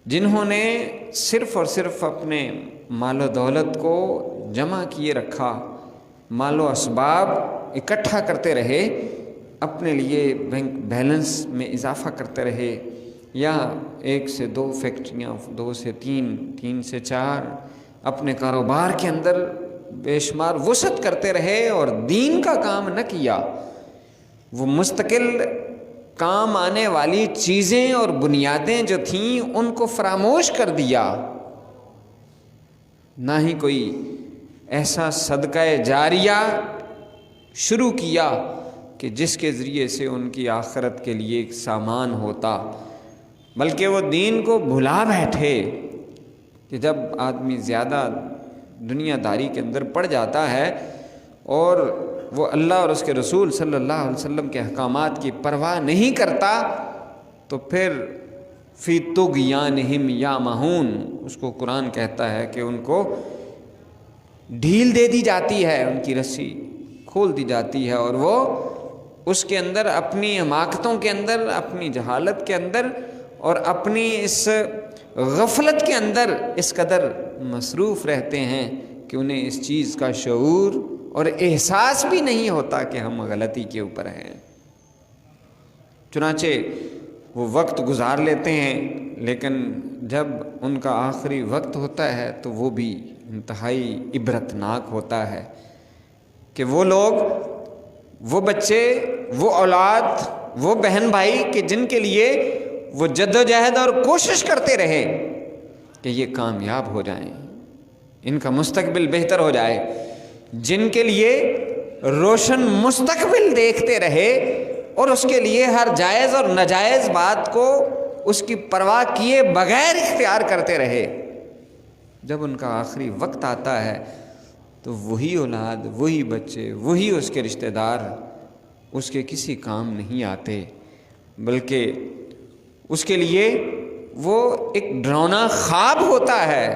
جنہوں نے صرف اور صرف اپنے مال و دولت کو جمع کیے رکھا، مال و اسباب اکٹھا کرتے رہے، اپنے لیے بینک بیلنس میں اضافہ کرتے رہے، یا 1 سے 2 فیکٹریاں، 2 سے 3، 3 سے 4 اپنے کاروبار کے اندر بے شمار وسعت کرتے رہے اور دین کا کام نہ کیا، وہ مستقل کام آنے والی چیزیں اور بنیادیں جو تھیں ان کو فراموش کر دیا، نہ ہی کوئی ایسا صدقہ جاریہ شروع کیا کہ جس کے ذریعے سے ان کی آخرت کے لیے ایک سامان ہوتا، بلکہ وہ دین کو بھلا بیٹھے کہ جب آدمی زیادہ دنیا داری کے اندر پڑ جاتا ہے اور وہ اللہ اور اس کے رسول صلی اللہ علیہ وسلم کے احکامات کی پرواہ نہیں کرتا، تو پھر فی طغیانہم یعمہون، اس کو قرآن کہتا ہے کہ ان کو ڈھیل دے دی جاتی ہے، ان کی رسی کھول دی جاتی ہے، اور وہ اس کے اندر اپنی حماقتوں کے اندر، اپنی جہالت کے اندر اور اپنی اس غفلت کے اندر اس قدر مصروف رہتے ہیں کہ انہیں اس چیز کا شعور اور احساس بھی نہیں ہوتا کہ ہم غلطی کے اوپر ہیں۔ چنانچہ وہ وقت گزار لیتے ہیں، لیکن جب ان کا آخری وقت ہوتا ہے تو وہ بھی انتہائی عبرتناک ہوتا ہے کہ وہ لوگ، وہ بچے، وہ اولاد، وہ بہن بھائی کہ جن کے لیے وہ جد و جہد اور کوشش کرتے رہے کہ یہ کامیاب ہو جائیں، ان کا مستقبل بہتر ہو جائے، جن کے لیے روشن مستقبل دیکھتے رہے اور اس کے لیے ہر جائز اور ناجائز بات کو اس کی پرواہ کیے بغیر اختیار کرتے رہے، جب ان کا آخری وقت آتا ہے تو وہی اولاد، وہی بچے، وہی اس کے رشتہ دار اس کے کسی کام نہیں آتے، بلکہ اس کے لیے وہ ایک ڈراؤنا خواب ہوتا ہے